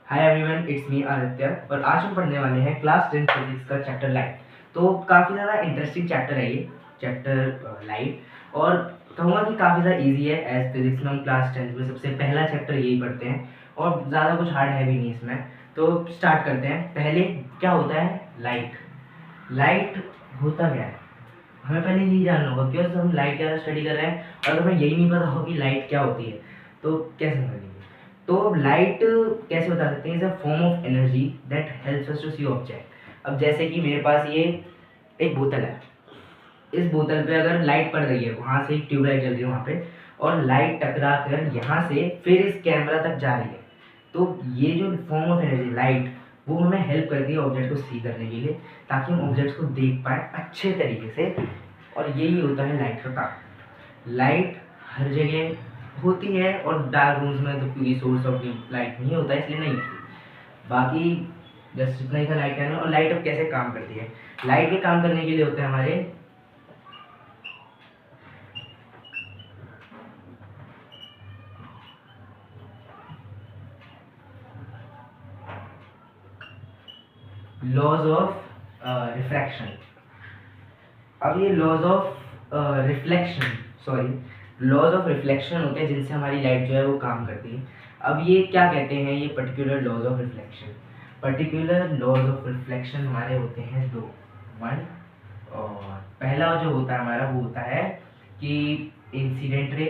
Hi everyone, it's me Aditya और आज हम पढ़ने वाले हैं क्लास 10 फिजिक्स का चैप्टर लाइट। तो काफ़ी ज़्यादा इंटरेस्टिंग चैप्टर है ये चैप्टर लाइट, और कहूँगा कि काफ़ी ज़्यादा इजी है। एज फिजिक्स में हम क्लास 10 में सबसे पहला चैप्टर यही पढ़ते हैं और ज़्यादा कुछ हार्ड है भी नहीं इसमें। तो स्टार्ट करते हैं। पहले क्या होता है लाइट? लाइट होता क्या है हमें पहले यही जानना होगा, क्योंकि हम लाइट क्या स्टडी कर रहे हैं और हमें यही नहीं पता हो कि लाइट क्या होती है तो कैसे समझेंगे। तो लाइट कैसे बता सकते हैं? Is a form of energy that helps us to see object. अब जैसे कि मेरे पास ये एक बोतल है, इस बोतल पे अगर लाइट पड़ रही है, वहाँ से एक ट्यूबलाइट जल रही है वहाँ पे, और लाइट टकरा कर यहाँ से फिर इस कैमरा तक जा रही है, तो ये जो फॉर्म ऑफ एनर्जी लाइट वो हमें हेल्प करती है ऑब्जेक्ट को सी करने के लिए, ताकि हम ऑब्जेक्ट्स को देख पाए अच्छे तरीके से। और यही होता है लाइट का काम। लाइट हर जगह होती है और डार्क रूम्स में तो क्योंकि सोर्स ऑफ लाइट नहीं होता इसलिए नहीं होती। बाकी जस्ट इतना ही था लाइट का। और लाइट अब कैसे काम करती है? लाइट के काम करने के लिए होते हैं हमारे लॉज ऑफ रिफ्रैक्शन। अब ये laws of reflection, sorry laws of reflection होते हैं जिनसे हमारी लाइट जो है वो काम करती है। अब ये क्या कहते हैं? ये particular laws of reflection, particular laws of reflection हमारे होते हैं दो। वन, और पहला जो होता है हमारा वो होता है कि incident ray,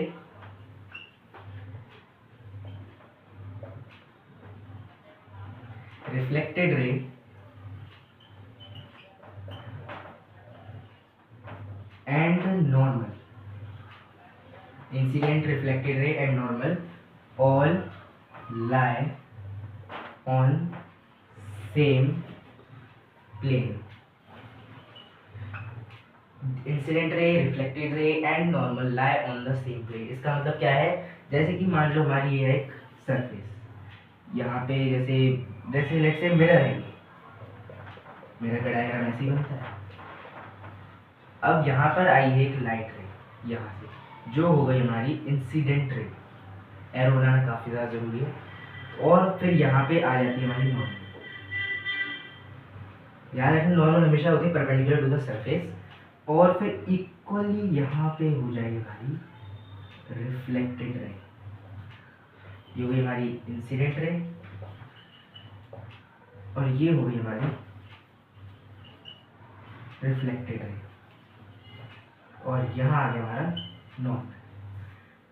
reflected ray and normal. Incident, reflected ray and normal all lie on same plane. Incident ray, reflected ray and normal lie on the same plane. इसका मतलब क्या है? जैसे कि मान लो हमारी ये एक सरफेस, यहाँ पे जैसे जैसे लेट्स से मिरर है, मिरर का डायग्राम ऐसे ही बनता है। अब यहाँ पर आई है एक लाइट रे यहाँ से, जो हो गई हमारी इंसिडेंट रे। एरो बनाना काफ़ी ज़्यादा ज़रूरी है। और फिर यहाँ पे आ जाती है हमारी नॉर्मल। याद रखना, नॉर्मल हमेशा होती है परपेंडिकुलर टू द सरफेस, और फिर इक्वली यहाँ पे हो जाएगी हमारी रिफ्लेक्टेड रे। ये हो गई हमारी इंसिडेंट रे और ये हो गई हमारी रिफ्लेक्टेड रे, और यहाँ आ गया हमारा नॉर्मल।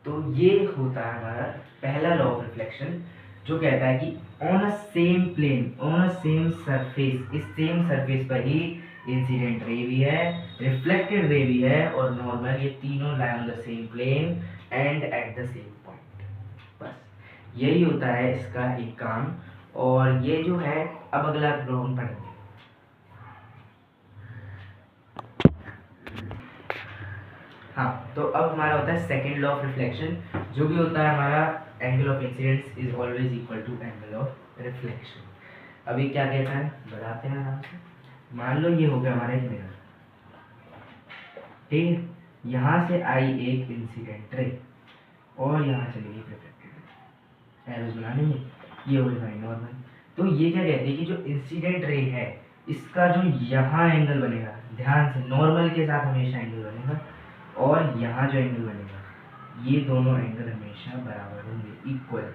तो ये होता है हमारा पहला लॉ ऑफ रिफ्लेक्शन, जो कहता है कि on a same plane, on a same surface, इस सेम सरफेस पर ही इंसिडेंट रे भी है, रिफ्लेक्टेड रे भी है और नॉर्मल, ये तीनों lie on the same plane and at the same point. बस यही होता है इसका एक काम। और ये जो है, अब अगला लॉ हम पढ़ेंगे। हाँ, तो अब हमारा होता है सेकेंड लॉ ऑफ रिफ्लेक्शन, जो भी होता है हमारा angle of incidence is always equal to angle of reflection. अभी क्या कहता है, बढ़ाते हैं आराम से। मान लो ये हो गया हमारा एक मिरर, ठीक है। यहाँ से आई एक इंसिडेंट रे और यहाँ चली गई रिफ्लेक्टेड रे। एरोज बनाने में ये हो गई नॉर्मल। तो ये क्या कहते हैं कि जो इंसिडेंट रे है, इसका जो यहाँ एंगल बनेगा, ध्यान से, नॉर्मल के साथ हमेशा एंगल बनेगा, और यहाँ जो एंगल बनेगा, ये दोनों एंगल हमेशा बराबर होंगे, इक्वल।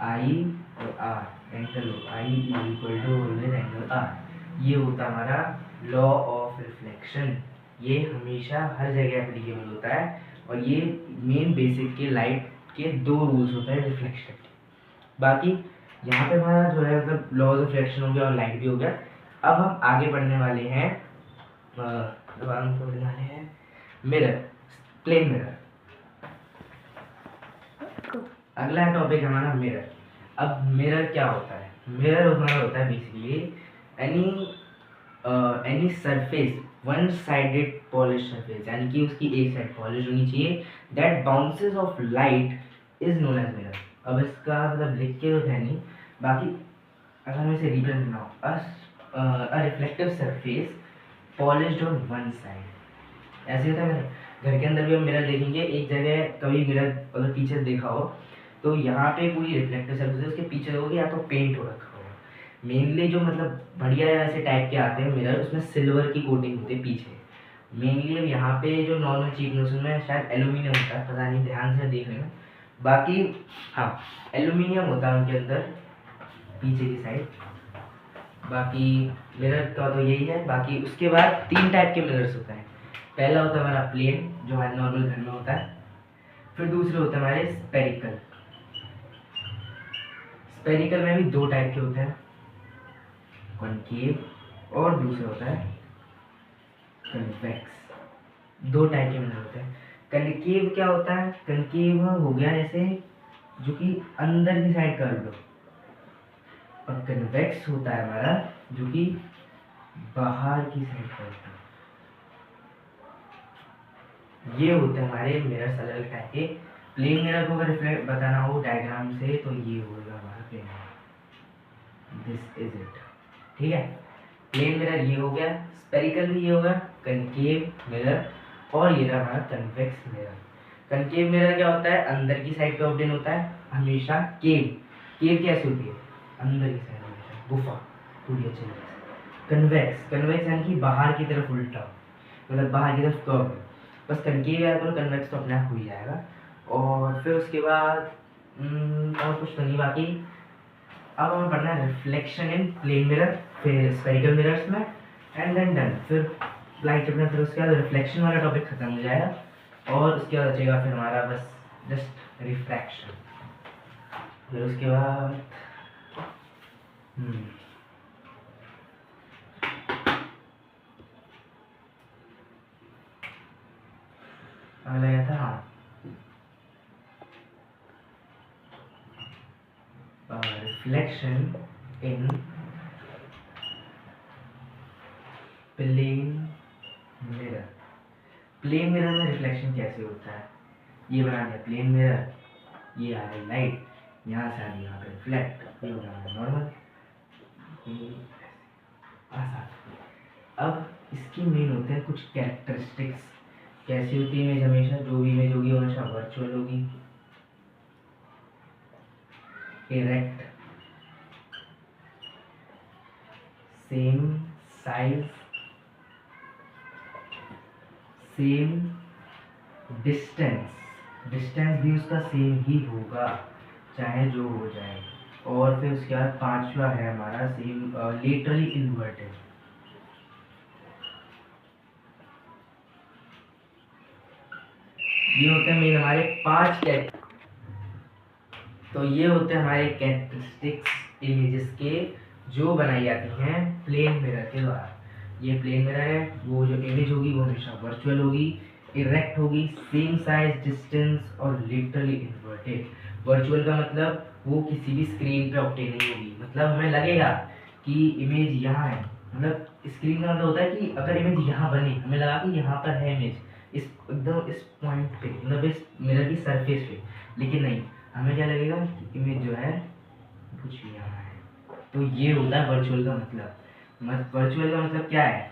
आई और R, angle I is equal to always angle R. ये होता है हमारा लॉ ऑफ रिफ्लेक्शन। ये हमेशा हर जगह एप्लीकेबल होता है, और ये मेन बेसिक के लाइट के दो रूल्स होते हैं रिफ्लेक्शन के। बाकी यहाँ पे हमारा जो है मतलब लॉज ऑफ रिफ्लेक्शन हो गया और लाइट भी हो गया। अब हम आगे बढ़ने वाले हैं, मिरर, प्लेन मिरर। अगला टॉपिक हमारा मिरर। अब मिरर क्या होता है? मिरर हमारा होता है basically any surface, one sided polish surface, यानी कि उसकी एक साइड पॉलिश होनी चाहिए, that bounces off light is known as mirror. अब इसका मतलब लिख के तो है नहीं, बाकी अगर मैं इसे रिप्रेजेंट बनाऊँ, a reflective surface polished on one side. ऐसे होता है। घर के अंदर भी हम मिरर देखेंगे, एक जगह कभी मिरर अगर पीछे देखा हो तो यहाँ पे पूरी रिफ्लेक्टिव सर्फेस उसके पीछे होगी या तो पेंट हो रखा होगा। मेनली जो मतलब बढ़िया ऐसे टाइप के आते हैं मिरर, उसमें सिल्वर की कोटिंग होती है पीछे। मेनली अब यहाँ पे जो नॉर्मल चीप में उसमें शायद एल्यूमिनियम होता है, पता नहीं, ध्यान से देख लेना। बाकी हाँ, एल्यूमिनियम होता है उनके अंदर पीछे की साइड। बाकी मिरर का तो यही है। बाकी उसके बाद 3 टाइप के मिरर्स होते हैं। पहला होता है हमारा प्लेन, जो हमारे नॉर्मल घर में होता है। फिर दूसरे होते हैं हमारे स्पेरिकल। स्पेरिकल में भी 2 टाइप के होते हैं, कॉनकेव और दूसरा होता है कन्वेक्स। 2 टाइप के मिरर होते हैं। कनकेव क्या होता है? कनकेव हो गया जैसे जो कि अंदर की साइड कर लो, और कन्वेक्स होता है हमारा जो कि बाहर की साइड कर लो। ये होते हैं हमारे मिरर्स अलग अलग टाइप के। प्लेन मिरर को अगर रिफ्लेक्ट बताना हो डायग्राम से तो ये होगा हमारा plane mirror, this is it. ठीक है, प्लेन मिरर ये हो गया, स्पेरिकल भी ये होगा, कनकेव मिरर, और ये रहा हमारा कन्वेक्स मिरर। कनकेव मिरर क्या होता है? अंदर की साइड पे ऑब्टेन होता है हमेशा। केव, केव कैसे होती है? अंदर की साइड हमेशा, गुफा पूरी अच्छी तरह से। कन्वेक्स, कन्वेक्स यानी कि बाहर की तरफ उल्टा, मतलब बाहर की तरफ कर्व। बस कनकेव या तो कन्वेक्स तो अपने आप हो ही जाएगा। और फिर उसके बाद और कुछ तो नहीं बाकी। अब हमें पढ़ना है रिफ्लेक्शन इन प्लेन मिरर, फिर स्पेरिकल मिरर्स में, एंड देन डन। फिर लाइट अपना, फिर उसके बाद रिफ्लेक्शन वाला टॉपिक खत्म हो जाएगा और उसके बाद बचेगा फिर हमारा बस जस्ट रिफ्रैक्शन। फिर उसके बाद अगला क्या था? हाँ, reflection in plane mirror. Plane mirror में रिफ्लेक्शन कैसे होता है? ये बना दिया प्लेन मिरर, ये आ गई लाइट, यहाँ से आ गई यहाँ पे रिफ्लेक्ट, ये बना दिया नॉर्मल, आसान। अब इसकी मेन होते हैं कुछ कैरेक्टरिस्टिक्स। कैसी होती है इमेज? हमेशा जो भी इमेज होगी हमेशा वर्चुअल होगी, erect, same size, same distance, distance भी उसका सेम ही होगा चाहे जो हो जाए। और फिर उसके बाद 5वां है हमारा सेम लेटरली इन्वर्टेड। ये होते हैं मेन हमारे 5 कैरेक्टर। तो ये होते हैं हमारे कैरेक्टरिस्टिक्स इमेजेस के जो बनाई जाती हैं प्लेन मिरर के द्वारा। ये प्लेन मिरर है, वो जो इमेज होगी वो हमेशा वर्चुअल होगी, इरेक्ट होगी, सेम साइज, डिस्टेंस और लिटरली इन्वर्टेड। वर्चुअल का मतलब वो किसी भी स्क्रीन पे ऑब्टेन नहीं होगी, मतलब हमें लगेगा कि इमेज यहाँ है, मतलब स्क्रीन का मतलब होता है कि अगर इमेज यहाँ बनी, हमें लगा कि यहाँ पर है इमेज, इस एकदम इस पॉइंट पे, मतलब इस मिरर की सरफेस पे, लेकिन नहीं, हमें क्या लगेगा कि इमेज जो है कुछ यहाँ है। तो ये होता है वर्चुअल का मतलब। वर्चुअल का मतलब क्या है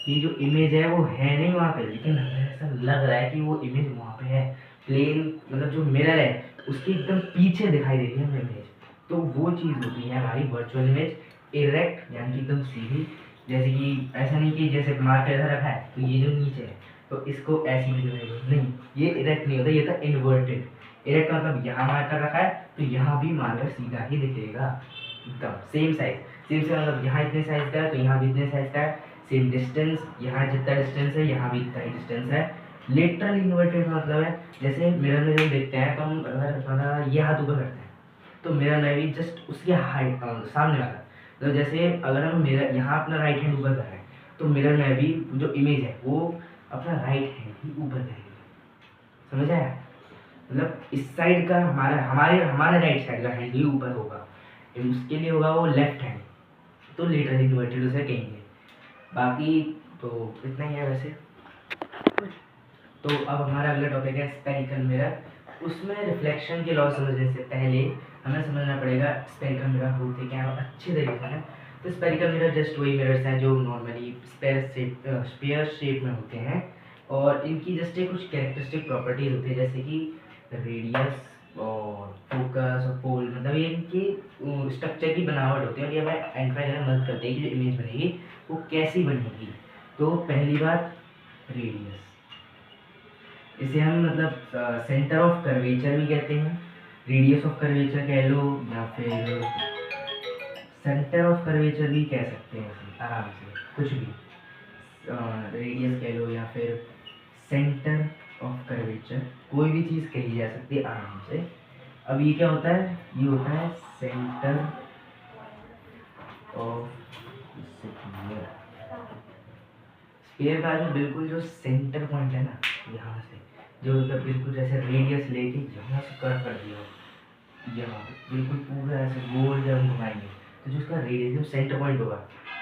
कि जो इमेज है वो है नहीं वहाँ पे, लेकिन हमें ऐसा लग रहा है कि वो इमेज वहाँ पे है। प्लेन मतलब जो मिरर है उसके एकदम पीछे दिखाई देती है हमें इमेज, तो वो चीज़ होती है हमारी वर्चुअल इमेज। इरेक्ट यानी कि एकदम सीधी, जैसे कि ऐसा नहीं कि जैसे मार्कर ऐसा रखा है तो ये जो नीचे है तो इसको ऐसी नहीं, ये इरेक्ट नहीं होता, ये था इन्वर्टेड। इरेक्ट मतलब यहाँ मार्कर रखा है तो यहाँ भी मार्कर सीधा ही दिखेगा, एकदम सेम साइज। सेम से मतलब यहाँ इतने साइज का है तो यहाँ भी इतने साइज का है। सेम डिस्टेंस, यहाँ जितना डिस्टेंस है यहाँ भी इतना ही डिस्टेंस है। लेटरल इन्वर्टेड मतलब है जैसे मिरर में जब देखते हैं तो हम अगर अपना ये हाथ ऊपर करते हैं तो मिरर में भी जस्ट उसके हाइट सामने वाला, तो जैसे अगर हम मिरर यहाँ अपना राइट हैंड ऊपर कर रहे हैं तो मिरर में भी जो इमेज है वो अपना राइट हैंड ही ऊपर करेगी। समझ आया? मतलब इस साइड का हमारा हमारे राइट साइड का हैंड ही ऊपर होगा, उसके लिए होगा वो लेफ्ट हैंड, तो लेटरली इन्वर्टेड उसे कहेंगे। बाकी तो इतना ही है वैसे। तो अब हमारा अगला टॉपिक है स्पेरिकल मिरर। उसमें रिफ्लेक्शन के लॉ समझने से पहले हमें समझना पड़ेगा स्पेरिकल मिरर होते क्या है अच्छे तरीके से। तो स्पेरिकल मिरर जस्ट वही मिरर्स हैं जो नॉर्मली स्पेयर शेप में होते हैं, और इनकी जस्ट कुछ कैरेक्टरिस्टिक प्रॉपर्टीज होती है जैसे कि रेडियस, और फोकस और पोल, मतलब ये इनकी स्ट्रक्चर की बनावट होती है और ये हमें आइडेंटिफाई करने में मदद करती है कि जो इमेज बनेगी वो कैसी बनेगी। तो पहली बात रेडियस, इसे हम मतलब सेंटर ऑफ कर्वेचर भी कहते हैं, रेडियस ऑफ कर्वेचर कह लो या फिर सेंटर ऑफ कर्वेचर भी कह सकते हैं इसे आराम से, कुछ भी रेडियस कह लो या फिर सेंटर ऑफ कर्वेचर, कोई भी चीज़ कही जा सकती है आराम से। अब ये क्या होता है, ये होता है सेंटर ऑफ स्फीयर। स्फीयर का जो बिल्कुल जो सेंटर पॉइंट है ना, यहाँ से जो मतलब बिल्कुल जैसे रेडियस लेके यहाँ से कर्व कर दिया, यहाँ बिल्कुल पूरा ऐसे गोल जब हम घुमाएंगे तो जो उसका रेडियस जो सेंटर पॉइंट होगा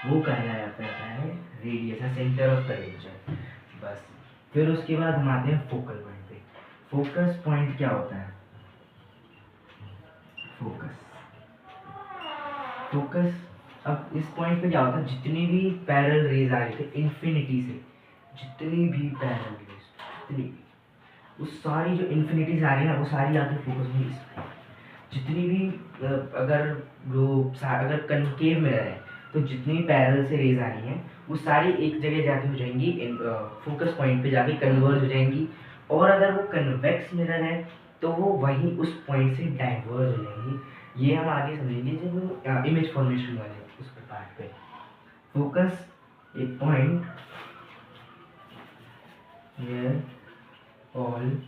वो कहलाया जाता है रेडियस है, सेंटर ऑफ कर्वेचर। बस फिर उसके बाद हम आते हैं फोकल पॉइंट पे। फोकस पॉइंट क्या होता है, फोकस अब इस पॉइंट पे क्या होता है, जितनी भी पैरेलल रेज आ रही थी इन्फिनिटी से, जितनी भी पैरेलल रेज, जितनी भी वो सारी जो इन्फिनिटी से आ रही है ना वो सारी आके फोकस में इस पे। जितनी भी अगर अगर कनकेव मिरर है तो जितनी पैरेलल से रेज आ रही हैं वो सारी एक जगह जाके हो जाएंगी, फोकस पॉइंट पे जाके कन्वर्ज हो जाएंगी। और अगर वो कन्वेक्स मिरर है तो वो वहीं उस पॉइंट से डाइवर्ज हो जाएंगी। ये हम आगे समझेंगे जब इमेज फॉर्मेशन वाले उस पर पार्ट पे। Focus a point where all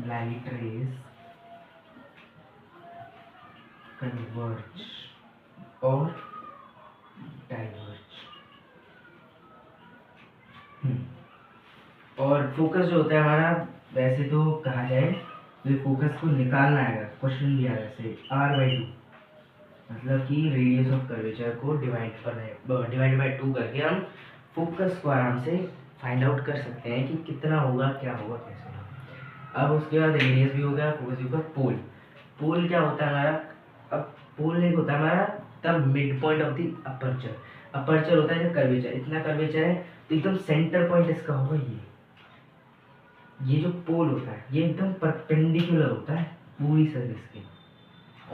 light rays converge और डाइवर्ज। और फोकस जो होता है हमारा, वैसे तो कहा जाए तो फोकस को निकालना है, क्वेश्चन दिया है जैसे r/2, मतलब कि रेडियस ऑफ कर्वेचर को डिवाइड बाय 2 करके हम फोकस को आराम से फाइंड आउट कर सकते हैं कि कितना होगा, क्या होगा, कैसे होगा। अब उसके बाद रेडियस भी हो गया, फोकस भी होगा। पोल, पोल क्या होता है हमारा, अब पोल एक होता है हमारा the mid point of the aperture. Aperture होता है जब कर्वेचर, इतना कर्वेचर है तो एकदम सेंटर पॉइंट इसका होगा ये जो पोल होता है ये एकदम परपेंडिकुलर होता है पूरी सरफेस के।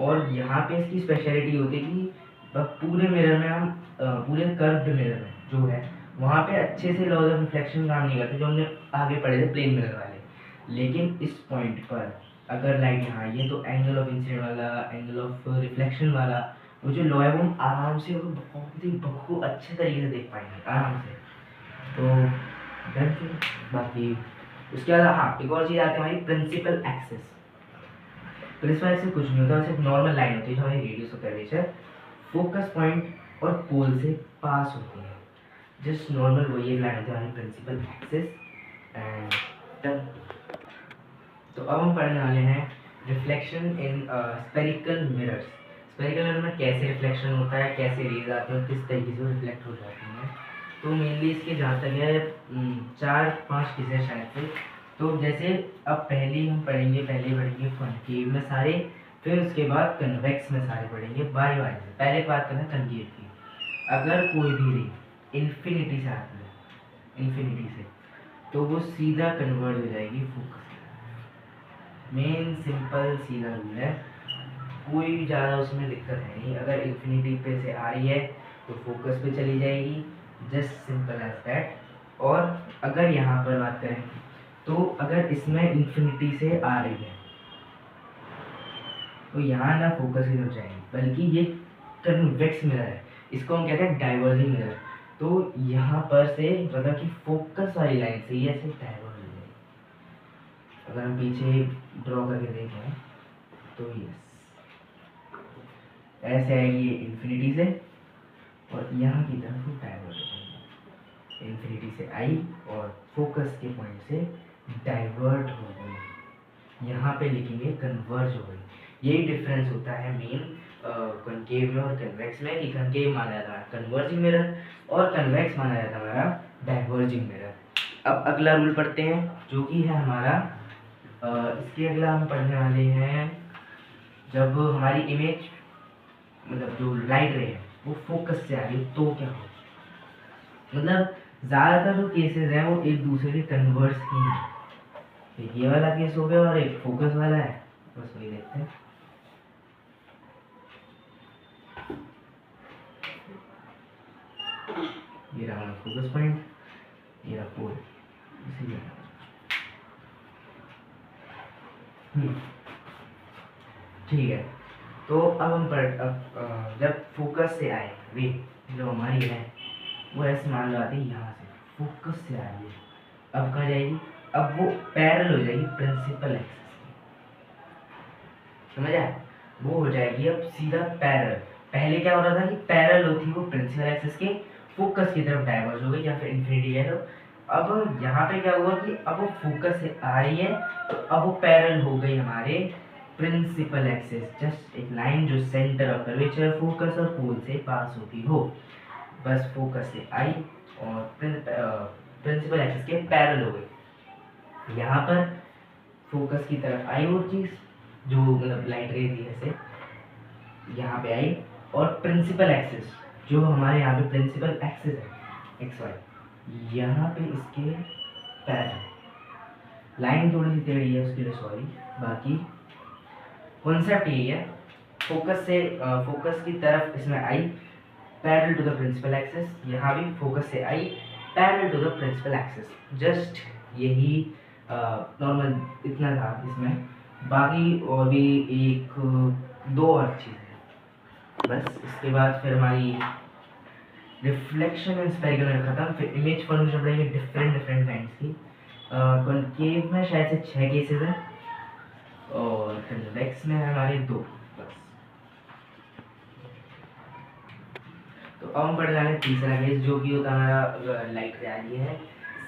और यहाँ पे इसकी स्पेशलिटी होती है कि पूरे मिरर में हम पूरे कर्व्ड मिरर में जो है वहाँ पे अच्छे से लॉज ऑफ रिफ्लेक्शन काम नहीं करते जो हमने आगे पढ़े थे प्लेन मिरर वाले। लेकिन इस पॉइंट पर अगर लाइट यहाँ आई है तो एंगल ऑफ इंसिडेंट वाला, एंगल ऑफ रिफ्लेक्शन वाला वो जो लॉ है वो हम आराम से बहुत ही बहुत अच्छे तरीके से देख पाएंगे आराम से। तो बाकी उसके बाद हाँ एक और चीज़ आती है हमारी प्रिंसिपल एक्सिस। प्रिंसिपल एक्सिस कुछ नहीं होता, सिर्फ नॉर्मल लाइन होती है जो हमारी radius of curvature focus point और पोल से पास होती है। जस्ट नॉर्मल वही एक लाइन होती है हमारी प्रिंसिपल एक्सिस एंड डन। तो अब हम पढ़ने वाले हैं reflection in spherical mirrors. Spherical mirror में कैसे रिफ्लेक्शन होता है, कैसे रेज आते हैं, किस तरीके से रिफ्लेक्ट हो जाती हैं। तो मेनली इसके जहाँ तक है 4-5 चीज़ें शायद से। तो जैसे अब हम पढ़ेंगे कॉनकेव में सारे, फिर उसके बाद कन्वेक्स में सारे पढ़ेंगे बारी बारी से। पहले बात करना कॉनकेव की। अगर कोई भी रे इन्फिनिटी से आती है, इन्फिनिटी से, तो वो सीधा कन्वर्ट हो जाएगी फोकस। मेन सिंपल सीधा रूल है, कोई भी ज़्यादा उसमें दिक्कत है नहीं। अगर इन्फिनिटी पे से आ रही है तो फोकस पे चली जाएगी, जस्ट सिंपल एज दैट। और अगर यहाँ पर बात करें तो अगर इसमें इन्फिनिटी से आ रही है तो यहाँ ना फोकस ही हो जाएगी, बल्कि ये कन्वेक्स मिरर है, इसको हम कहते हैं डाइवर्जिंग मिरर। तो यहाँ पर से मतलब कि फोकस वाली लाइन से ये ऐसे डाइवर्ज हो जाएगी। अगर हम पीछे ड्रॉ करके देखें तो यस ऐसे आएगी ये इन्फिनिटी से और यहाँ की तरफ डाइवर्ज हो जाएगी। इन्फिनिटी से आई और फोकस के पॉइंट से डाइवर्ट हो गई, यहाँ पे लिखेंगे कन्वर्ज हो गई। यही डिफरेंस होता है मेन कॉनकेव में और कन्वेक्स में, कि कॉनकेव माना जाता है कन्वर्जिंग मिरर और कन्वेक्स माना जाता है हमारा डाइवर्जिंग मिरर। अब अगला रूल पढ़ते हैं जो कि है हमारा इसके अगला हम पढ़ने वाले हैं जब हमारी इमेज मतलब जो लाइट रे है वो फोकस से आ रही है तो क्या हो, मतलब ज़्यादातर जो केसेस हैं वो एक दूसरे के कन्वर्स ही हैं। तो ये वाला केस हो गया और एक फोकस वाला है, बस वही देखते हैं। ये रहा हमारा फोकस पॉइंट, ये रहा पोल, इसी ठीक है। तो अब हम जब फोकस से आए वे जो हमारी है वो ऐसे मान लो आती है यहाँ से, फोकस से आ रही है, अब कहाँ जाएगी, अब वो पैरेलल हो जाएगी प्रिंसिपल एक्सिस, समझ आया, वो हो जाएगी अब सीधा पैरेलल। पहले क्या हो रहा था कि पैरेलल होती वो प्रिंसिपल एक्सिस के, फोकस की तरफ डाइवर्ज हो गई या फिर इन्फिनिटी कह लो। अब यहाँ पे क्या हुआ कि अब वो फोकस से आ रही है तो अब वो पैरेलल हो गई हमारे प्रिंसिपल एक्सिस, जस्ट एक लाइन जो सेंटर ऑफ कर्वेचर फोकस और पोल से पास होती हो, बस फोकस से आई और प्रिंसिपल एक्सिस के पैरेलल हो गई। यहाँ पर फोकस की तरफ आई वो चीज़ जो मतलब लाइट रे थी ऐसे यहाँ पे आई, और प्रिंसिपल एक्सिस जो हमारे यहाँ पे प्रिंसिपल एक्सिस है एक्स वाई, यहाँ पे इसके पैरेलल, लाइन थोड़ी सी टेढ़ी है उसके लिए सॉरी, बाकी कॉन्सेप्ट यही है। फोकस की तरफ इसमें आई parallel to the principal axis, यहाँ भी फोकस से आई parallel to the principal axis, just यही नॉर्मल इतना था इसमें, बाकी और भी एक दो और चीज़ें बस। इसके बाद फिर हमारी रिफ्लेक्शन एंड स्फेरिकल में खत्म, फिर इमेज फॉर्मेशन पढ़ेंगे डिफरेंट काइंड्स की। कॉनकेव में शायद से 6 केसेस हैं और कन्वेक्स में हमारे 2 बस। तो अब हम पढ़ जाने तीसरा केस जो कि होता है हमारा लाइट रे आ रही है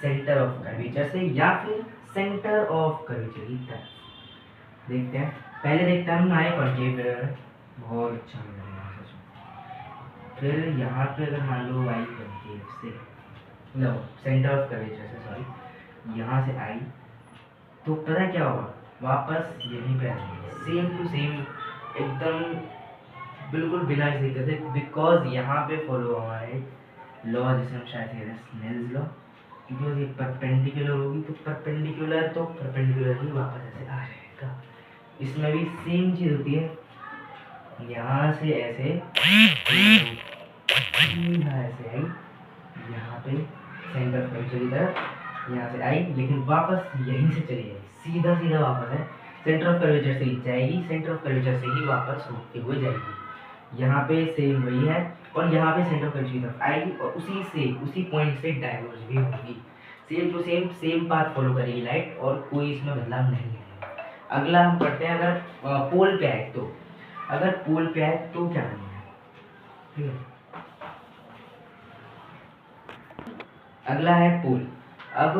सेंटर ऑफ कर्वेचर से या फिर सेंटर ऑफ कर्वेचर की तरफ। देखते हैं, पहले देखते हैं हमारे कॉनकेव मिरर, बहुत अच्छा मिरर है सच में। फिर यहाँ पे अगर मान लो आई कॉनकेव से नो सेंटर ऑफ कर्वेचर से सॉरी यहाँ से आई, तो पता है क्या होगा, वापस यहीं पे आ जाएंगे सेम टू सेम एकदम बिल्कुल बिना किसी दिक्कत से, बिकॉज यहाँ पे फॉलो हमारे लॉ जिसे हम शायद कहते हैं स्नेल्स लॉ, क्योंकि ये परपेंडिकुलर होगी तो परपेंडिकुलर ही वापस ऐसे आ जाएगा। इसमें भी सेम चीज़ होती है, यहाँ से ऐसे ऐसे आई, यहाँ पे सेंटर ऑफ कर्वेचर की तरफ यहाँ से आई, लेकिन वापस यहीं से चली जाएगी, सीधा वापस है सेंटर ऑफ कर्वेचर से ही जाएगी, सेंटर ऑफ कर्वेचर से ही वापस होते हुए जाएगी। यहाँ पे सेम वही है और यहाँ पे सेंटर ऑफ कर्वेचर की तरफ आएगी और उसी पॉइंट से डाइवर्ज भी होगी, same to same path follow करेगी लाइट और कोई इसमें बदलाव नहीं है। अगला हम पढ़ते हैं, अगर पोल पे आए तो, अगर पोल पे आए तो क्या करना है, ठीक है। अगला है पोल। अब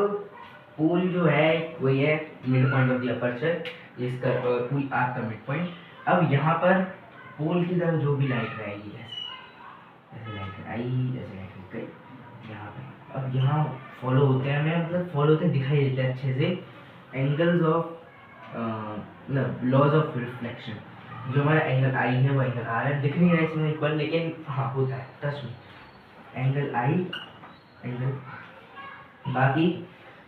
पोल जो है वही है mid point of the aperture, जिसका पूरी आर्क का मिड पॉइंट। अब यहाँ पर पोल की तरफ जो भी लाइट रहेगी ऐसे लाइट आई, ऐसे लाइट गई यहाँ पे, अब यहाँ फॉलो होते हैं, हमें मतलब फॉलो होते दिखाई देते हैं अच्छे से एंगल्स ऑफ मतलब लॉज ऑफ रिफ्लेक्शन। जो हमारा एंगल आई है वो एंगल आर है, दिख नहीं रहा है इसमें इक्वल, लेकिन हाँ होता है टच में एंगल आई एंगल, बाकी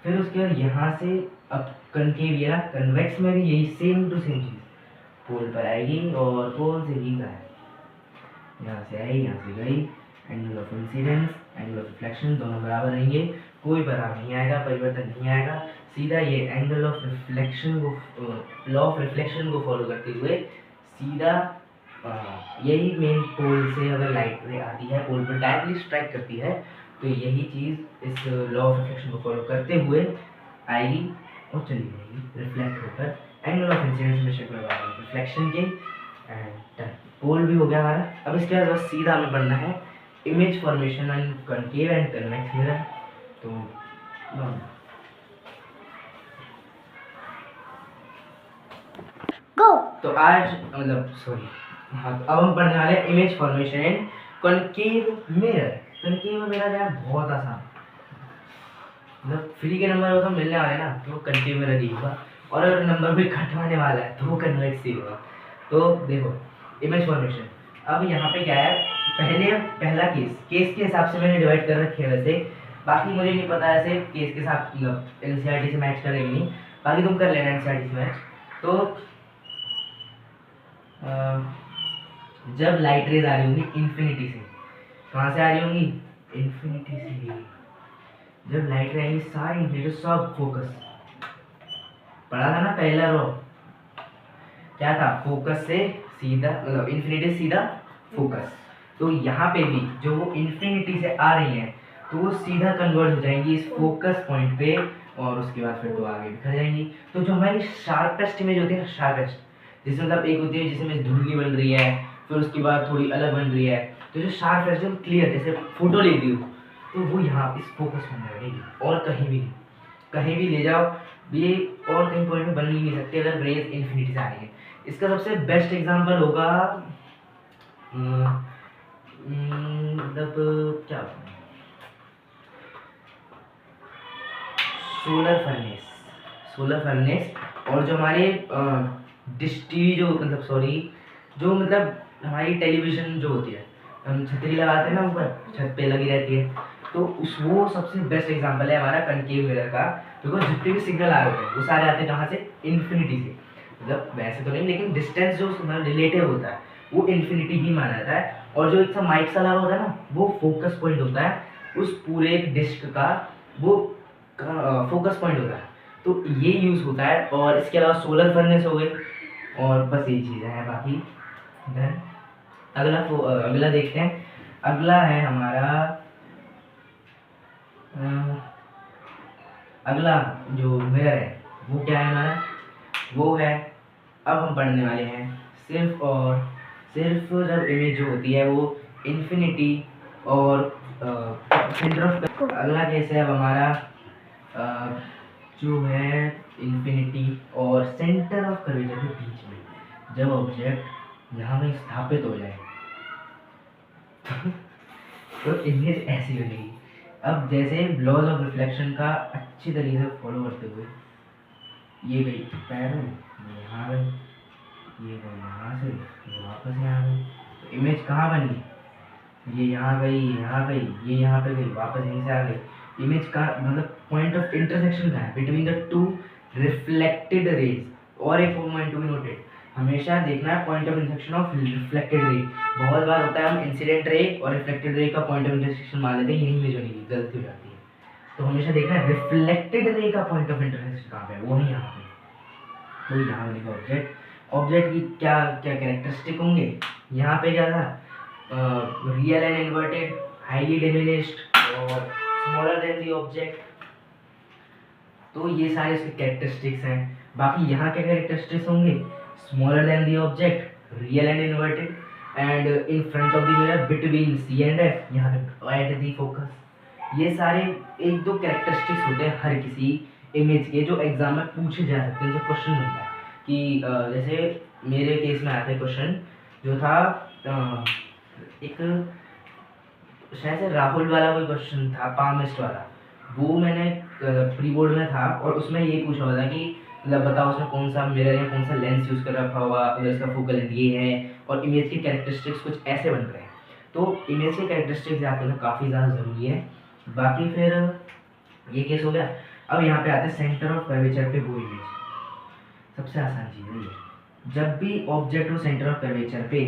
फिर उसके बाद यहाँ से अब कनकेव या कन्वेक्स में भी यही सेम टू सेम चीज़ पोल पर आएगी और पोल से ही है, यहाँ से आई यहाँ से गई, angle of incidence angle of reflection दोनों बराबर रहेंगे, कोई बराबर नहीं आएगा, परिवर्तन नहीं आएगा, सीधा ये एंगल ऑफ रिफ्लेक्शन को लॉ ऑफ रिफ्लेक्शन को फॉलो करते हुए सीधा यही मेन पोल से अगर लाइट रे आती है पोल पर डायरेक्टली स्ट्राइक करती है तो यही चीज़ इस लॉ ऑफ रिफ्लेक्शन को फॉलो करते हुए आएगी और चली जाएगी रिफ्लेक्ट होकर, एंगल ऑफ इंसिडेंस में शिफ्ट होगा रिफ्लेक्शन के, एंड पोल भी हो गया हमारा। अब इसके बाद बस सीधा हमें पढ़ना है image formation and concave and convex mirror. तो आज मतलब सॉरी हाँ, तो अब हम पढ़ने वाले हैं image formation and concave mirror. Concave mirror है बहुत आसान, मतलब फ्री के नंबर तो मिलने वाले ना, तो कॉनकेव मिरर ही होगा, और अगर नंबर भी घटवाने वाला है तो वो कन्वेक्स ही होगा। तो देखो इमेज फॉर्मेशन, अब यहाँ पे क्या है, पहला केस के हिसाब से मैंने डिवाइड कर रखे है वैसे, बाकी मुझे नहीं पता ऐसे केस के साथ एनसीईआरटी से मैच करेंगे नहीं, बाकी तुम कर लेना एनसीईआरटी मैच। तो जब लाइट रेज आ रही होंगी इन्फिनिटी से, कहाँ से आ रही होंगी, इन्फिनिटी से, जब लाइट रेज आएंगी सारी इन्फिनिटी सब फोकस, पढ़ा था ना पहला रो, क्या था, फोकस से सीधा, मतलब इन्फिनिटी सीधा फोकस। तो यहाँ पे भी जो वो इन्फिनिटी से आ रही हैं तो वो सीधा कन्वर्ट हो जाएंगी इस फोकस पॉइंट पे, और उसके बाद फिर तो आगे बिखर जाएंगी। तो जो हमारी शार्पेस्ट इमेज होती है ना, शार्पेस्ट, जिसमें मतलब एक होती है जिसमें धुंधली बन रही है, फिर उसके बाद थोड़ी अलग बन रही है, तो जो शार्पेस्ट जो क्लियर जैसे फोटो ले दी हो, तो वो यहाँ इस फोकस में रहेगी, और कहीं भी नहीं, कहीं भी ले जाओ ये और कहीं पॉइंट में बन ही नहीं सकती अगर रेज इन्फिनिटी से आ रही है। इसका सबसे बेस्ट एग्जांपल होगा मतलब क्या, सोलर फर्नेस, सोलर फर्नेस। और जो हमारे डिश टीवी जो मतलब सॉरी जो मतलब हमारी टेलीविजन जो होती है, हम छतरी लगाते हैं ना ऊपर, छत पे लगी रहती है, तो उस वो सबसे बेस्ट एग्जांपल है हमारा कनकेव मिरर का। बिकॉज जितने भी सिग्नल आ रहे होते हैं वो सारे आते हैं कहाँ से, इन्फिनिटी से, मतलब वैसे तो नहीं लेकिन डिस्टेंस जो रिलेटिव होता है वो इन्फिनिटी ही माना जाता है। और जो एक सा माइक सा लगा होता है ना, वो फोकस पॉइंट होता है उस पूरे एक डिस्क का, वो फोकस पॉइंट होता है। तो ये यूज़ होता है। और इसके अलावा सोलर फर्नेस हो गई, और बस ये चीज़ें हैं बाकी। देन अगला देखते हैं। अगला है हमारा अगला जो मिरर है वो क्या है हमारा, वो है, अब हम पढ़ने वाले हैं सिर्फ और सिर्फ जब इमेज जो होती है वो इन्फिनिटी और सेंटर ऑफ, अगला केस है अब हमारा जो है इन्फिनिटी और सेंटर ऑफ कर्वेचर के बीच में जब ऑब्जेक्ट यहाँ में स्थापित हो जाए तो इमेज ऐसी बनेगी। अब जैसे लॉज ऑफ रिफ्लेक्शन का अच्छी तरीके से फॉलो करते हुए, ये गई पैरल, ये यहाँ गई, ये गई यहाँ से, ये वापस यहाँ गई, तो इमेज कहाँ बनी, ये यहाँ गई, यहाँ गई, ये यहाँ पे गई, वापस यहीं से आ गई। इमेज का मतलब पॉइंट ऑफ इंटरसेक्शन का है between the two reflected raise. और एक पॉइंट टू बी नोटेड, हमेशा देखना है point of intersection of reflected ray. बहुत बार होता है हम इंसिडेंट रे और रिफ्लेक्टेड रे का पॉइंट ऑफ इंटरसेक्शन मान लेते हैं, यही इमेज बनेगी, गलती हो जाती है। तो हमेशा देखना है रिफ्लेक्टेड रे का पॉइंट ऑफ इंटरसेक्शन कहाँ पे है, वो नहीं यहाँ पे। तो यहाँ बनेगा ऑब्जेक्ट। ऑब्जेक्ट की क्या क्या कैरेक्टरिस्टिक होंगे, यहाँ पे क्या था, real and inverted, highly diminished और स्मॉलर देन द ऑब्जेक्ट। तो ये सारे इसके कैरेक्टरिस्टिक्स हैं। बाकी यहाँ क्या कैरेक्टरिस्टिक्स होंगे, smaller than the object, real and inverted, and in front of the mirror between C and F, यहाँ पे एट द फोकस। ये सारे एक दो कैरेक्टरिस्टिक्स होते हैं हर किसी इमेज के, जो एग्जाम में पूछे जा सकते हैं, जो क्वेश्चन बनता है कि जैसे मेरे केस में आया था क्वेश्चन जो था एक शायद से राहुल वाला कोई क्वेश्चन था, पामिस्ट वाला, वो मैंने प्री बोर्ड में था, और उसमें ये पूछा हुआ था कि मतलब बताओ उसमें कौन सा मिरर या कौन सा लेंस यूज़ कर रखा होगा, अगर इसका फोकल लेंथ ये है, और इमेज की कैरेक्टरिस्टिक्स कुछ ऐसे बन रहे हैं। तो इमेज के कैरेक्टरिस्टिक्स याद करना काफ़ी ज़्यादा ज़रूरी है। बाकी फिर ये केस हो गया। अब यहाँ पे आते हैं सेंटर ऑफ कर्वेचर पे वो इमेज, सबसे आसान चीज़ है ये। जब भी ऑब्जेक्ट हो सेंटर ऑफ कर्वेचर पे,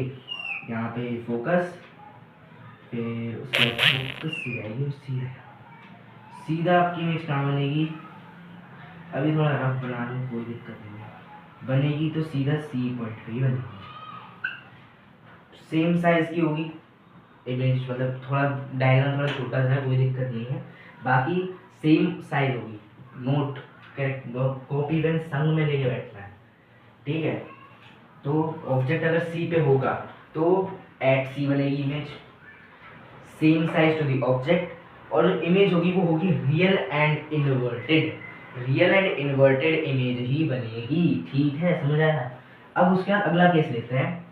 यहाँ पे फोकस, फिर उसके बाद फोकस से जाएगी सीधा, सीधा आपकी इमेज कहाँ बनेगी, अभी थोड़ा रफ बना लूँ कोई दिक्कत नहीं है, बनेगी तो सीधा सी पॉइंट पे ही बनेगी। सेम साइज की होगी इमेज, मतलब थोड़ा डायग्राम थोड़ा छोटा सा है, कोई दिक्कत नहीं है, बाकी सेम साइज होगी। नोट करेक्ट, कॉपी पेन संग में लेके बैठना है, ठीक है। तो ऑब्जेक्ट अगर सी पे होगा तो एट सी बनेगी image, same size to the object, और जो इमेज होगी वो होगी real and inverted, real and inverted image ही बनेगी, ठीक है, समझ आया। अब उसके बाद अगला केस लेते हैं,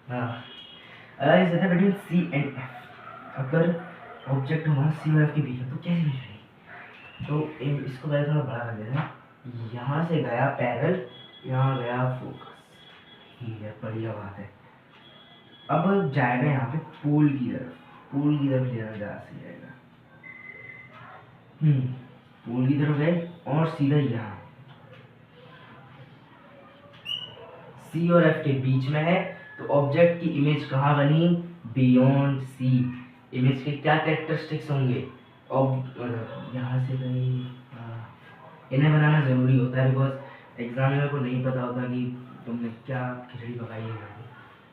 हाँ अगला केस लेते हैं बिटवीन सी एंड एफ। अगर ऑब्जेक्ट हमारा सी और एफ के बीच में, तो कैसी इमेज बनेगी, तो इसको पहले थोड़ा बड़ा कर देते हैं, यहाँ से गया पैरल, यहाँ गया फोकस, ठीक है, बढ़िया बात है। अब जाएगा यहाँ पे पोल की तरफ, पोल की तरफ लेना जा सही जाएगा, पोल की तरफ गए और सीधा यहाँ, सी और एफ के बीच में है, तो ऑब्जेक्ट की इमेज कहाँ बनी, बियॉन्ड सी। इमेज के क्या कैरेक्टरिस्टिक्स होंगे, यहाँ से गई, इन्हें बनाना ज़रूरी होता है बिकॉज एग्जामिनर को नहीं पता होता कि तुमने क्या खिचड़ी पकाई है।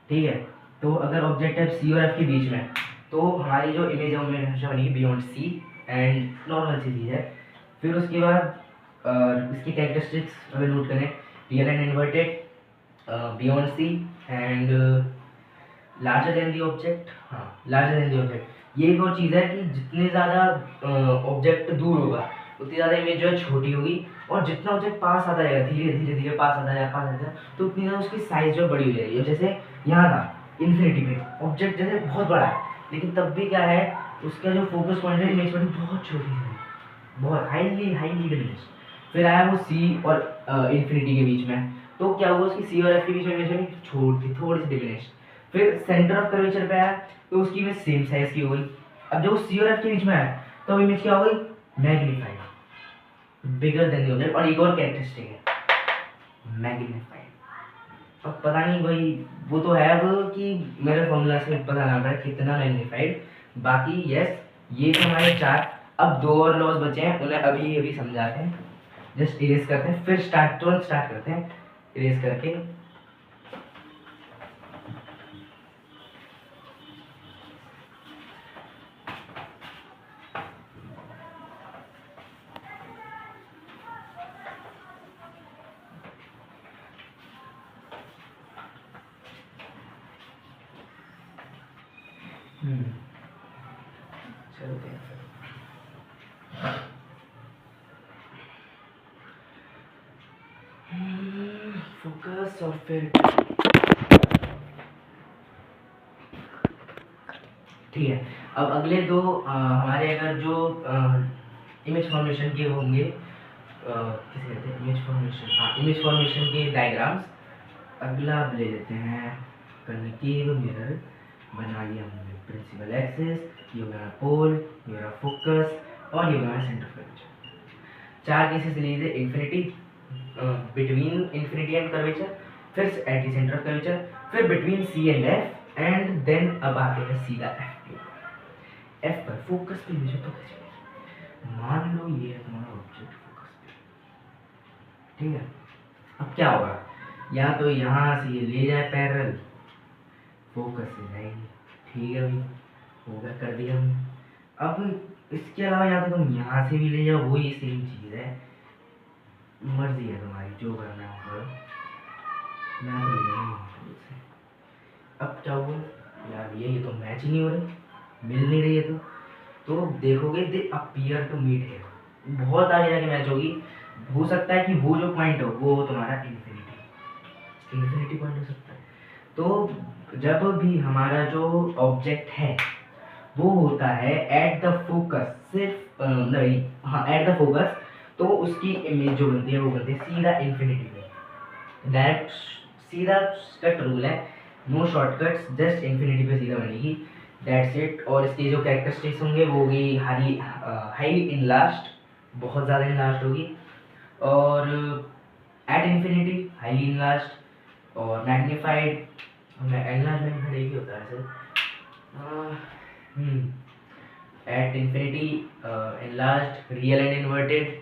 ठीक है, तो अगर ऑब्जेक्ट है सी और एफ के बीच में, तो हमारी जो इमेज है उनमें हमेशा बनेगी बियॉन्ड सी, एंड नॉर्मल सी चीज़ है। फिर उसके बाद इसकी कैरेक्टरिस्टिक्स अगर नोट करें, real and inverted, beyond C, and larger than the object. हाँ, लार्जर देन दी ऑब्जेक्ट, ये एक और चीज़ है कि जितने ज़्यादा ऑब्जेक्ट दूर होगा उतनी ज़्यादा इमेज जो है छोटी होगी, और जितना ऑब्जेक्ट पास आता जाएगा, धीरे धीरे धीरे पास आता जाएगा, पास आता जाएगा, तो उतनी ज़्यादा उसकी साइज जो बड़ी हो जाएगी। जैसे यहाँ था इन्फिनिटी पे ऑब्जेक्ट जैसे बहुत बड़ा है, लेकिन तब भी क्या है, उसका जो फोकस पॉइंट है इमेज पॉइंट बहुत छोटी है, बहुत हाईली हाईली डिमिनिश्ड। फिर आया वो सी और इन्फिनिटी के बीच में, तो क्या हुआ, उसकी सी और एफ के बीच में इमेज छोटी, थोड़ी सी डिमिनिश्ड। फिर सेंटर ऑफ कर्वेचर पे आया, तो उसकी इमेज सेम साइज की हो गई। अब जब सी और एफ के बीच में आया, तो इमेज क्या हो गई, magnified, bigger than the object. और एक और कैरेक्टरिस्टिक है मैग्नीफाइड। अब पता नहीं भाई, वो तो है अब कि मेरे फॉर्मूला से पता लग रहा है कितना मैग्नीफाइड। बाकी यस, ये तो हमारे 4। अब 2 और लॉज बचे हैं, उन्हें अभी अभी समझाते हैं, जस्ट इरेज करते हैं, फिर तुरंत स्टार्ट करते हैं इरेज करके। चलते हैं फोकस, और फिर ठीक है। अब अगले दो हमारे अगर जो इमेज फॉर्मेशन के होंगे, किसे कहते हैं इमेज फॉर्मेशन, हाँ इमेज फॉर्मेशन के डायग्राम्स। अगला ले लेते हैं कन्वेक्टिव मिरर, बना लिया हमने प्रिंसिपल एक्सिस, ये हो गया पोल, ये हो गया फोकस, और ये हो गया सेंटर ऑफ कर्वेचर। 4 केसेस लिए थे, infinity, between infinity and curvature, फिर at the centre of curvature, फिर between C and F, and then अब आते हैं सीधा एफ पर फोकस पे मुझे तो मान लो ये है तुम्हारा ऑब्जेक्ट फोकस पे। ठीक है, अब क्या होगा, या तो यहाँ से ये ले जाए पैरेलल, फोकस से जाएगी। ठीक है भाई, होगा, कर दिया हमने। अब इसके अलावा या तो तुम यहाँ से भी ले जाओ, वही सेम चीज़ है, मर्जी है तुम्हारी, जो करना है करो। मैं तो ले जाऊँगा। अब क्या हुआ यार, ये तो मैच ही नहीं हो रही, मिल नहीं रही है, तो देखोगे दे अपीयर टू मीट है, बहुत आगे जाके मैच होगी। हो सकता है कि वो जो पॉइंट हो वो तुम्हारा इन्फिनिटी पॉइंट हो सकता है। तो जब भी हमारा जो ऑब्जेक्ट है वो होता है एट द फोकस, सिर्फ नहीं, हाँ एट द फोकस, तो उसकी इमेज जो बनती है वो बनती है सीधा इन्फिनिटी पे। दैट सीधा कट रूल है, नो शॉर्टकट्स, जस्ट इन्फिनिटी पे सीधा बनेगी, दैट्स इट। और इसके जो कैरेक्टरिस्टिक्स होंगे वो होगी हाई इनलास्ट, बहुत ज़्यादा इनलास्ट होगी, और एट इन्फिनिटी हाईली इनलास्ट, और मैग्नीफाइड, एनलार्ज मैग्नीफाइड होता है sir, at infinity, enlarge, real and inverted,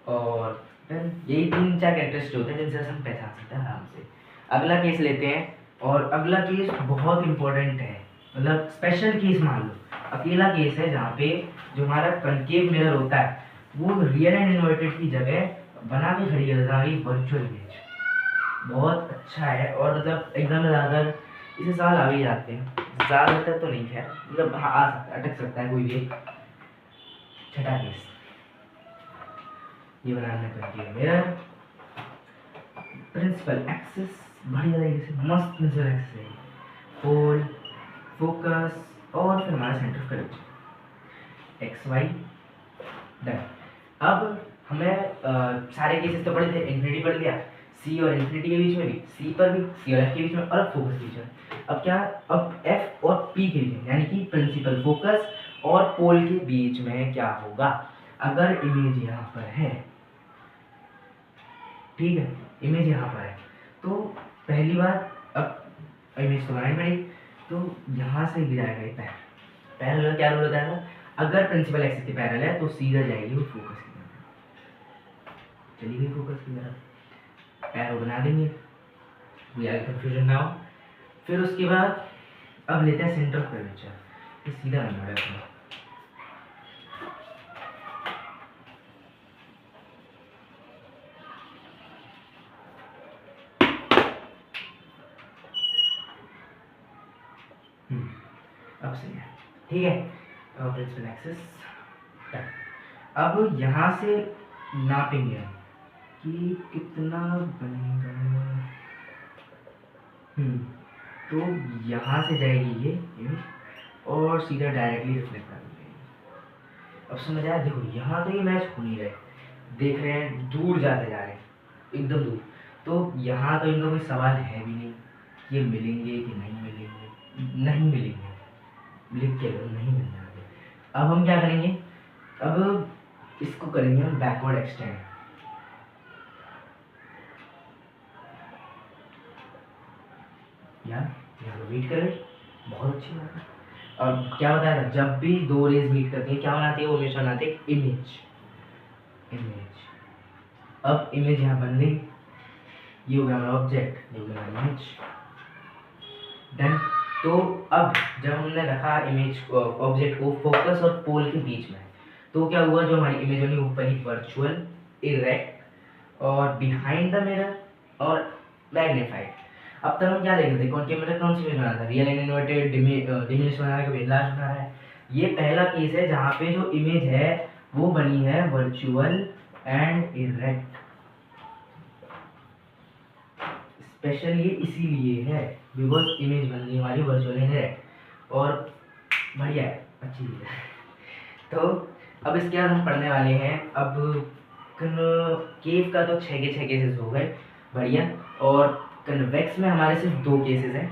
और यही 3-4 कैरेक्टरिस्टिक्स होते हैं जिनसे हम पहचान सकते हैं आराम से। अगला केस लेते हैं, और अगला केस बहुत इंपॉर्टेंट है, मतलब स्पेशल केस मान लो, अकेला केस है जहाँ पे जो हमारा कनकेव मिरर होता है वो रियल एंड इन्वर्टेड की जगह बना के खड़ी है हमारी वर्चुअल इमेज। बहुत अच्छा है, और मतलब एग्जाम में ज़्यादातर इसे सवाल आ भी जाते हैं, ज़्यादातर तो नहीं है, मतलब हाँ आ सकता है, अटक सकता है कोई भी। छठा केस, ये बनाना कनकेव मिरर, प्रिंसिपल एक्सिस, बढ़िया तरीके से मस्त प्रिंसिपल एक्सिस है, पोल, फोकस, और फिर हमारा centre of curvature X Y, done. अब हमें सारे केसेस तो पढ़े थे, इन्फिनिटी पढ़ लिया, सी और इन्फिनिटी के बीच में भी, सी पर भी, सी और एफ के बीच में, और फोकस के बीच में। अब क्या, अब एफ और पी के बीच में, यानी कि प्रिंसिपल फोकस और पोल के बीच में क्या होगा, अगर इमेज यहाँ पर है, ठीक है, इमेज यहाँ पर है, तो पहली बार अब इमेज तो बनानी पड़ेगी, तो यहाँ से गिराएगा ये पैर। पैरेलल क्या रोल होता है, अगर प्रिंसिपल एक्सिस के पैरेलल है तो सीधा जाएगी वो फोकस की तरफ, चली गई फोकस की तरफ, एरो बना देंगे, कोई आगे कंफ्यूजन ना हो। फिर उसके बाद अब लेते हैं सेंटर ऑफ कर्वेचर, ये सीधा बनना है अपना। अब सही है, ठीक है। प्रिंसिपल एक्सिस, अब यहाँ से नापेंगे कि कितना बनेगा। तो यहाँ से जाएगी ये इमेज और सीधा डायरेक्टली रिफ्लेक्ट कर देगी। अब समझ आया, देखो यहाँ तो ये मैच हो नहीं रहे, देख रहे हैं दूर जाते जा रहे हैं एकदम दूर, तो यहाँ तो इनका कोई सवाल है भी नहीं, ये मिलेंगे कि नहीं मिलेंगे, नहीं मिलेंगे, लिख के नहीं मिल जाएंगे। अब हम क्या करेंगे, अब इसको करेंगे हम बैकवर्ड एक्सटेंड। यार वेट करें, बहुत अच्छी बात है। और क्या बताया था, जब भी दो रेज मीट करती है क्या बनाती है, वो हमेशा बनाते हैं इमेज। अब इमेज यहाँ बन गई, ये हो गया हमारा ऑब्जेक्ट, ये हो गया हमारा इमेज, डन। तो अब जब हमने रखा इमेज ऑब्जेक्ट को फोकस और पोल के बीच में, तो क्या हुआ, जो हमारी इमेज बनी वो बनी वर्चुअल, इरेक्ट और बिहाइंड द मिरर और मैग्नीफाइड। अब तक हम क्या देख रहे थे, कौन के मिरर कौन सी इमेज बना था, रियल एंड इन्वर्टेड, डिमिनिश बना रहा है, लार्ज बना रहा है। ये पहला केस है जहाँ पे जो इमेज है वो बनी है वर्चुअल एंड इरेक्ट। स्पेशल ये इसीलिए है बिकॉज इमेज बन गई हमारी वर्चुअल एंड इरेक्ट, और बढ़िया है, अच्छी चीज़ है। तो अब इसके बाद हम पढ़ने वाले हैं, अब केव का तो 6 के 6 केसेस हो गए, बढ़िया। और कन्वेक्स में हमारे सिर्फ 2 केसेस हैं,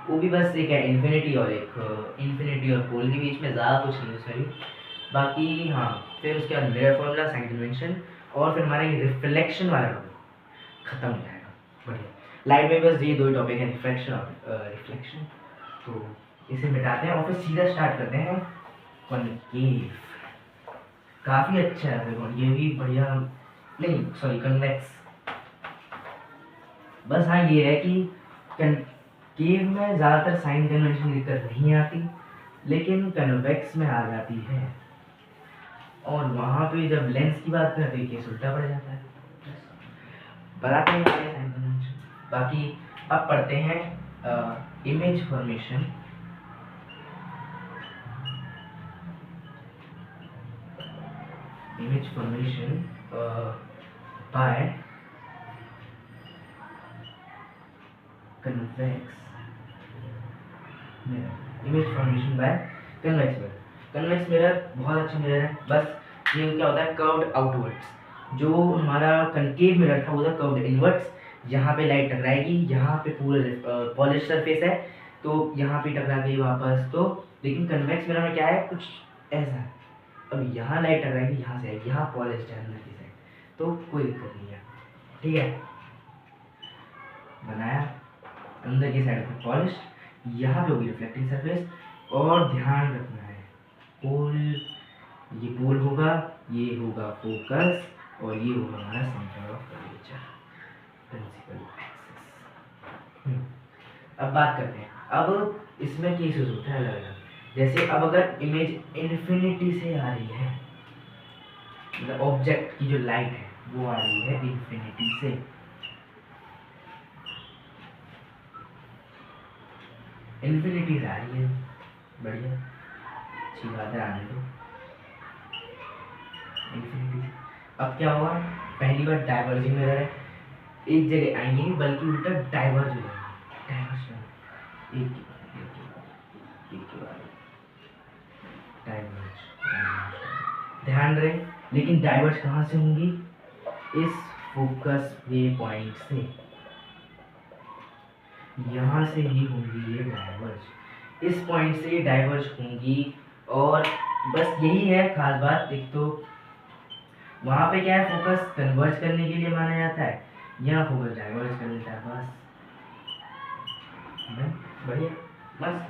वो भी बस एक है इन्फिनिटी और पोल के बीच में, ज़्यादा कुछ नहीं उसमें भी। बाकी हाँ, फिर उसके बाद मिरर फॉर्मूला, साइन कन्वेंशन, और फिर हमारा ये रिफ्लेक्शन वाला टॉपिक खत्म हो जाएगा, बढ़िया। लाइट में बस ये 2 ही टॉपिक हैं, रिफ्लेक्शन और रिफ्लेक्शन। तो इसे मिटाते हैं और फिर सीधा स्टार्ट करते हैं कॉन्केव। काफ़ी अच्छा है ये भी, बढ़िया। नहीं सॉरी, कन्वेक्स। बस हाँ ये है कि कनकेव में ज़्यादातर साइन कन्वेंशन दिक्कत नहीं आती, लेकिन कन्वेक्स में आ जाती है, और वहाँ पे जब लेंस की बात करते हैं केस उल्टा पड़ जाता है। बताते हैं साइन कन्वेंशन। बाकी अब पढ़ते हैं image formation. Image formation by convex mirror. Image formation by convex mirror. Convex mirror बहुत अच्छा मिरर है, बस ये क्या होता है, कर्व्ड आउटवर्ड्स। जो हमारा कनकेव मिरर था वो था कर्व्ड इनवर्ड्स, यहाँ पे लाइट टकराएगी, यहाँ पे पूरा पॉलिश सरफेस है तो यहाँ पे टकरा गई वापस। तो लेकिन कन्वेक्स मिरर में क्या है, कुछ ऐसा है, अब यहाँ लाइट टकराएगी, यहाँ से आएगी, यहाँ पॉलिश है अंदर की साइड, तो कोई दिक्कत नहीं है, ठीक है। बनाया अंदर की साइड पर पॉलिश, यहाँ पे होगी रिफ्लेक्टिंग सरफेस, और ध्यान रखना है पोल, ये पोल होगा, ये होगा फोकस, और ये होगा हमारा centre of curvature, principal axis. अब बात करते हैं, अब इसमें केसेस होते हैं अलग अलग। जैसे अब अगर इमेज इन्फिनिटी से आ रही है, मतलब ऑब्जेक्ट की जो लाइट है वो आ रही है इन्फिनिटी से, इन्फिनिटी से आ रही है, बढ़िया, अच्छी बात है, आने दो इन्फिनिटी। अब क्या होगा, पहली बार डाइवर्जिंग मिरर है, एक जगह आएंगे नहीं बल्कि उल्टा डाइवर्ज हो जाएंगे, ध्यान रहे, लेकिन डाइवर्ज कहाँ से होंगी, इस फोकस वे पॉइंट से, यहाँ से ही होंगी ये डाइवर्ज, इस पॉइंट से ये डाइवर्ज होंगी। और बस यही है खास बात, एक तो वहाँ पे क्या है, फोकस कन्वर्ज करने के लिए माना जाता है, यहाँ फोकस डाइवर्ज कर लेता है, बस बढ़िया, मस्त।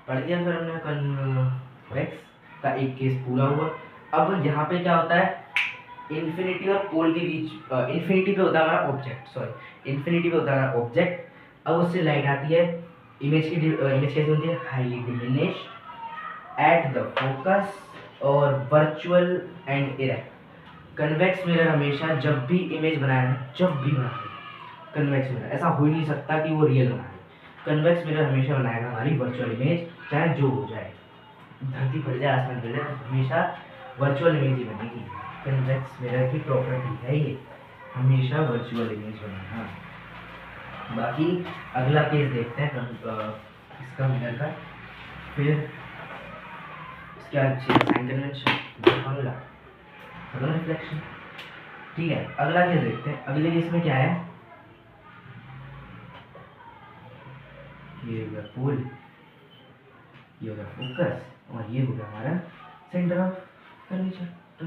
पढ़ दिया फिर हमने कन्वेक्स का एक केस पूरा हुआ। अब यहाँ पे क्या होता है, इन्फिनिटी और पोल के बीच, इन्फिनिटी पे होता है हमारा ऑब्जेक्ट, सॉरी इन्फिनिटी पे होता है हमारा ऑब्जेक्ट। अब उससे लाइट आती है, इमेज कैसे होती है, highly diminish at the focus और virtual and erect. Convex mirror हमेशा जब भी इमेज बनाए, जब भी बनाए कन्वेक्स मिरर, ऐसा हो ही नहीं सकता कि वो रियल बनाए। कन्वेक्स मिरर हमेशा बनाएगा हमारी वर्चुअल इमेज, चाहे जो हो जाए, धरती फट जाए, आसमान फट जाए, हमेशा वर्चुअल इमेज ही बनेगी। कन्वेक्स मिरर की प्रॉपर्टी है ये, हमेशा वर्चुअल इमेज बनाना। बाकी अगला केस देखते हैं इसका मिरर का, फिर इसके बाद साइन कन्वेंशन, फॉर्मूला, रिफ्लेक्शन। ठीक है, अगला केस देखते हैं। अगले केस में क्या है, ये हो गया पोल, ये हो गया फोकस और ये हो गया हमारा सेंटर ऑफ कर्वेचर। तो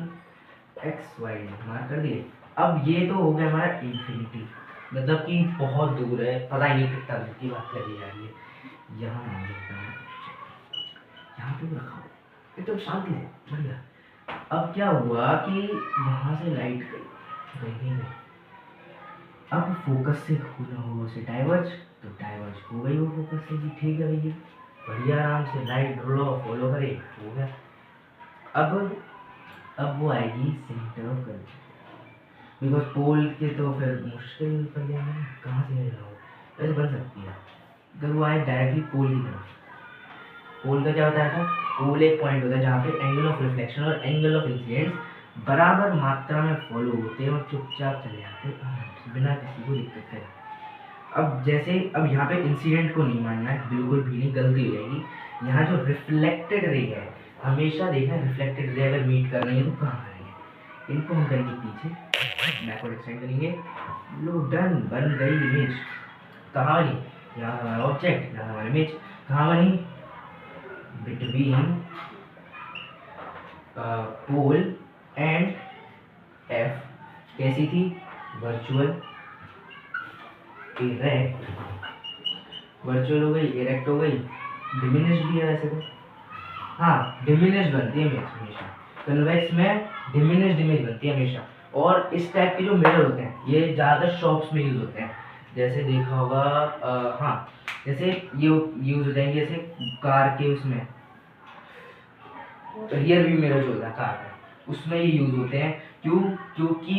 एक्स वाई मार्क कर दिए। अब ये तो हो गया हमारा इन्फिनिटी, मतलब कि बहुत दूर है, पता ही नहीं कितना दूर की बात करी जा रही है। यहाँ मान लेता हूँ, यहाँ पे रखा हो एकदम शांति से, बढ़िया। अब क्या हुआ कि यहाँ से लाइट गई, अब फोकस से होना होगा उसे डाइवर्ज, तो डाइवर्ज हो गई वो फोकस से भी, ठीक है भैया, बढ़िया, आराम से लाइट ड्रॉ फॉलो करे, हो गया। अब वो आएगी सेंटर ऑफ कर्वेचर, बिकॉज पोल के तो फिर मुश्किल पड़ जाएगा ना, कहाँ से मिल रहा हो, वैसे बन सकती है अगर वो आए डायरेक्टली पोल की तरफ। पोल का क्या होता है, पोल एक पॉइंट होता है जहाँ पे एंगल ऑफ रिफ्लेक्शन और एंगल ऑफ इंसिडेंस बराबर मात्रा में फॉलो होते हैं और चुपचाप चले जाते हैं बिना किसी को दिक्कत के। अब यहाँ पे इंसिडेंट को नहीं मानना है, बिल्कुल भी नहीं, गलती हो जाएगी। यहाँ जो रिफ्लेक्टेड रे है, हमेशा देखना रिफ्लेक्टेड रे अगर मीट कर रही है तो कहाँ करेंगे, इनको हम करेंगे पीछे, बैकवर्ड एक्सटेंड करेंगे, लो डन, बन गई इमेज। कहाँ बनी, यहाँ हमारा ऑब्जेक्ट, यहाँ हमारा इमेज, कहाँ बनी, बिटवीन पोल एंड एफ। कैसी थी, वर्चुअल, इरेक्ट, वर्चुअल हो गई, इरेक्ट हो गई, डिमिनिश्ड भी है वैसे तो, हाँ डिमिनिश्ड बनती है इमेज हमेशा, कन्वेक्स में डिमिनिश्ड इमेज बनती है हमेशा। और इस टाइप के जो मिरर होते हैं ये ज़्यादातर शॉप्स में यूज़ होते हैं, जैसे देखा होगा, हाँ जैसे ये यूज़ हो जाएंगे, जैसे कार के उसमें रियर व्यू मिरर जो होता है कार में, उसमें ये यूज़ होते हैं। क्योंकि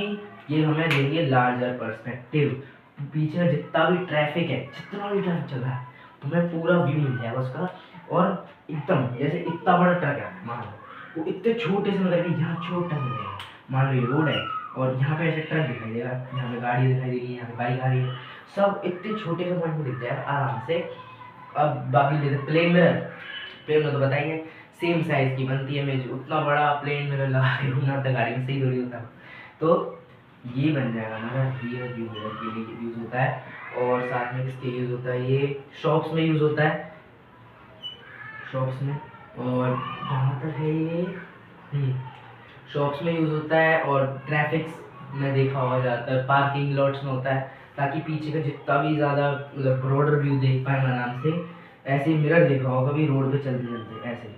ये हमें देंगे लार्जर पर्सपेक्टिव, पीछे में जितना भी ट्रैफिक है, जितना भी ट्रैफिक चल रहा है, तुम्हें पूरा व्यू मिल जाएगा उसका। और एकदम जैसे इतना बड़ा ट्रक है, मान लो वो इतने छोटे से मतलब कि यहाँ छोटा सा है, मान लो ये रोड है और यहाँ पे ऐसे ट्रक दिखाई देगा, यहाँ पे गाड़ी दिखाई देगी, यहाँ पे बाइक आ रही है, सब इतने छोटे से पॉइंट में दिख जाएगा आराम से। अब बाकी जैसे प्लेन मिरर, प्लेन में तो बताइए सेम साइज की बनती है इमेज, उतना बड़ा प्लेन मिरर लगा के घूमना तो गाड़ी में सही थोड़ी होता। तो ये बन जाएगा हमारा रियर व्यू मिरर के लिए यूज़ होता है। और साथ में किसके यूज़ होता है, ये शॉप्स में यूज़ होता है, शॉप्स में, और जहाँ तक है ये शॉप्स में यूज़ होता है, और ट्रैफिक में देखा होगा ज़्यादातर पार्किंग लॉट्स में होता है, ताकि पीछे का जितना भी ज़्यादा मतलब ब्रॉडर व्यू देख पाए आराम से। ऐसे मिरर देखा होगा भी रोड पे चलते चलते, ऐसे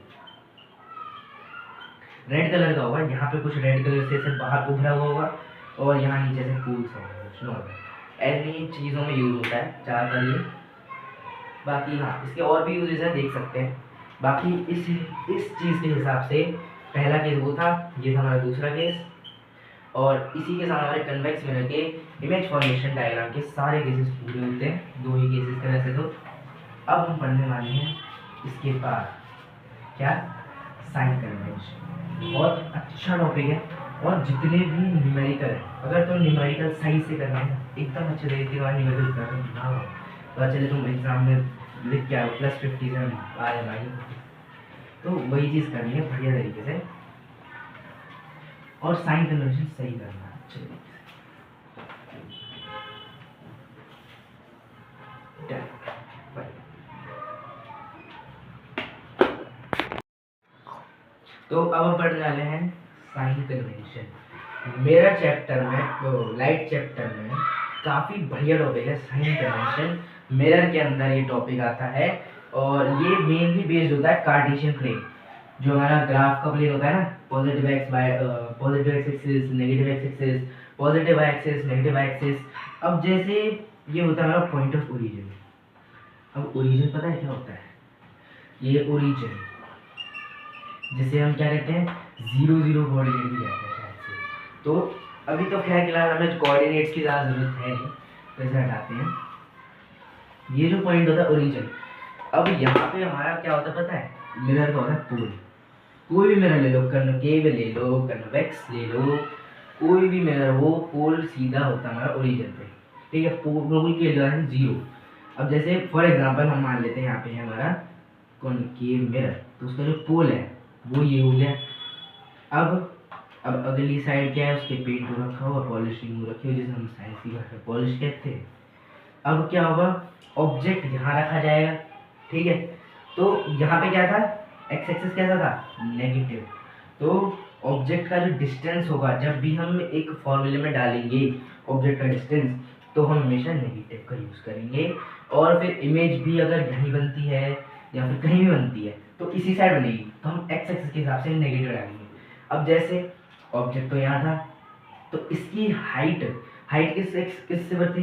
रेड कलर का होगा, यहाँ पे कुछ रेड कलर से ऐसे बाहर उभरा हुआ होगा, और यहाँ नीचे से फूल सा होगा, ऐसी चीज़ों में यूज़ होता है ज़्यादातर ये। बाकी हाँ इसके और भी यूजेस हैं, देख सकते हैं। बाकी इस चीज़ के हिसाब से पहला केस वो था, ये था हमारा दूसरा केस, और इसी के साथ हमारे कन्वेक्स मिरर के इमेज फॉर्मेशन डायग्राम के सारे केसेस पूरे होते हैं, 2 ही केसेस थे वैसे तो। अब हम पढ़ने वाले हैं इसके बाद क्या, साइन कन्वेंशन। बहुत अच्छा टॉपिक है, और जितने भी न्यूमेरिकल है, अगर तुम न्यूमेरिकल सही से करना है एकदम अच्छे तरीके से न्यूमेरिकल करना हो, तो चले तुम एग्जाम में लिख के आओ +50 से आ जाए भाई, तो वही चीज़ करनी है बढ़िया तरीके से, और साइन कन्वेंशन सही करना है अच्छे तरीके से। तो अब हम पढ़ने वाले हैं साइन कन्वेंशन। मेरा चैप्टर में, तो लाइट चैप्टर में काफ़ी बढ़िया टॉपिक है साइन कन्वेंशन। मिरर के अंदर ये टॉपिक आता है और ये मेनली बेस्ड होता है कार्टेशियन प्लेन, जो हमारा ग्राफ का प्लेन होता है ना, positive X Y, positive X axis, negative X axis, positive Y axis, negative Y axis. अब जैसे ये होता है हमारा पॉइंट ऑफ ओरिजिन। अब ओरिजिन पता है क्या होता है? ये ओरिजिन जिसे हम क्या कहते हैं, 0 0 कोऑर्डिनेट भी कहते हैं शायद से। तो अभी तो खैर फिलहाल हमें कोऑर्डिनेट्स की ज़्यादा ज़रूरत है नहीं, तो इसे हटाते हैं। ये जो पॉइंट होता है ओरिजिन, अब यहाँ पे हमारा क्या होता है पता है? मिरर का होता है पोल। कोई भी मिरर ले लो, कन्वेव ले लो, कन्वेक्स ले लो, कोई भी मिरर हो, पोल सीधा होता है हमारा ओरिजिन पे। ठीक है, पोल की वैल्यू है 0। अब जैसे फॉर एग्जांपल हम मान लेते हैं यहाँ पे है हमारा कॉनकेव मिरर, तो उसका जो पोल है वो ये हो गया। अब अगली साइड क्या है, उसके पेंट हो रखा होगा, पॉलिशिंग हो रखी हो, जिसे हम साइंस की भाषा में पॉलिश कहते हैं। अब क्या होगा, ऑब्जेक्ट यहाँ रखा जाएगा। ठीक है, तो यहाँ पे क्या था, एक्स एक्सिस कैसा था, नेगेटिव। तो ऑब्जेक्ट का जो डिस्टेंस होगा, जब भी हम एक फॉर्मूले में डालेंगे ऑब्जेक्ट का डिस्टेंस, तो हम हमेशा नेगेटिव का यूज़ करेंगे। और फिर इमेज भी अगर यहीं बनती है या फिर कहीं भी बनती है तो इसी साइड बनेगी, तो हम एक्स एक्सिस के हिसाब से नेगेटिव डालेंगे। अब जैसे ऑब्जेक्ट तो यहाँ था, तो इसकी हाइट किससे बढ़ती,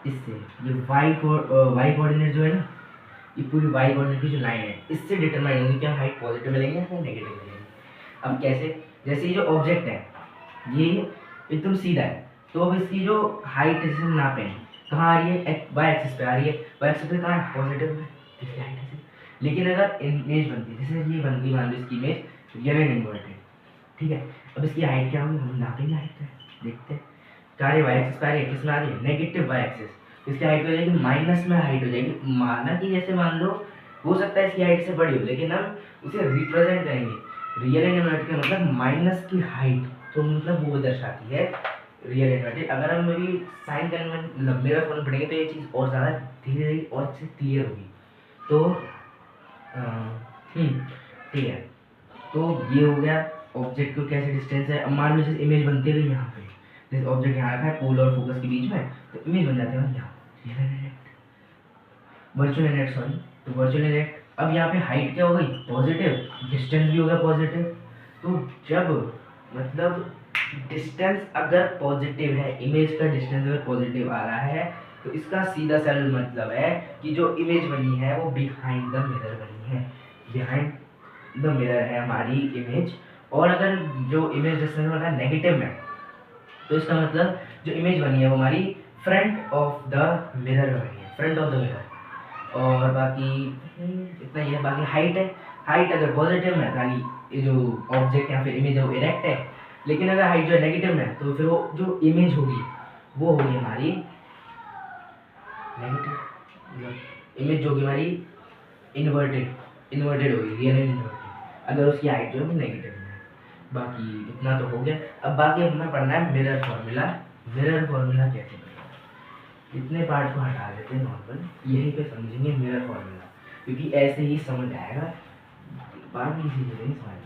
इससे। ये वाई कोऑर्डिनेट जो है ना, ये पूरी वाई कोऑर्डिनेट की जो लाइन है, इससे डिटरमाइन होगी कि हम हाइट पॉजिटिव मिलेंगे या नेगेटिव मिलेंगे। अब कैसे, जैसे ये जो ऑब्जेक्ट है ये एकदम सीधा है, तो अब इसकी जो हाइट जैसे हम नापें, कहाँ आ रही है, वाई एक्सिस पे आ रही है। वाई एक्सिस पे कहाँ है, पॉजिटिव है, इसकी हाइट ऐसे। लेकिन अगर इमेज बनती है, जैसे ये बन गई मान लो इसकी इमेज रियल एंड इन्वर्टेड, ठीक है, अब इसकी हाइट क्या होगी, हम नापेंगे हाइट है, देखते हैं क्या वाई एक्सिस पे आ रही है, किस में आ रही है, नेगेटिव वाई एक्सिस। इसकी हाइट हो जाएगी माइनस में, हाइट हो जाएगी, माना कि जैसे मान लो हो सकता है इसकी हाइट से बड़ी हो, लेकिन हम उसे रिप्रेजेंट करेंगे रियल एंड इन्वर्टेड का मतलब माइनस की हाइट, तो मतलब वो दर्शाती है रियल एंड इन्वर्टेड। अगर हम अभी साइन कन्वेंशन मिरर फॉर्म पढ़ेंगे तो ये चीज़ और ज़्यादा धीरे धीरे और अच्छे से क्लियर होगी। तो ठीक है, तो ये हो गया ऑब्जेक्ट को कैसे डिस्टेंस है। अब मान लो जैसे इमेज बनती है यहाँ पे, जैसे ऑब्जेक्ट यहाँ रखा है पोल और फोकस के बीच में, तो इमेज बन जाती है यहाँ वर्चुअल इनेट, सॉरी, तो वर्चुअल इनेट। अब यहाँ पे हाइट क्या हो गई, पॉजिटिव, डिस्टेंस भी हो गया पॉजिटिव। तो जब मतलब डिस्टेंस अगर पॉजिटिव है, इमेज का डिस्टेंस अगर पॉजिटिव आ रहा है, तो इसका सीधा सा मतलब है कि जो इमेज बनी है वो बिहाइंड द मिरर बनी है, बिहाइंड द मिरर है हमारी इमेज। और अगर जो इमेज डिस्टेंस बना है नेगेटिव में, तो इसका मतलब जो इमेज बनी है वो हमारी फ्रंट ऑफ द मिरर बनी है, फ्रंट ऑफ द मिरर। और बाकी इतना ही है। बाकी हाइट है, हाइट अगर पॉजिटिव में यानी ये जो ऑब्जेक्ट या फिर इमेज है वो इरेक्ट है, लेकिन अगर हाइट जो है नेगेटिव में तो फिर वो जो इमेज होगी वो होगी हमारी नेगेटिव, इमेज जो होगी हमारी इन्वर्टेड होगी, रियल एंड इन्वर्टेड, अगर उसकी हाइट जो है वो नेगेटिव में है। बाकी इतना तो हो गया। अब बाकी हमें पढ़ना है मिरर फार्मूला। मिरर फार्मूला कैसे पढ़ेंगे, इतने पार्ट को हटा देते हैं नॉर्मल, यहीं पे समझेंगे मिरर फार्मूला, क्योंकि ऐसे ही समझ आएगा, बाकी चीज़ें नहीं समझ।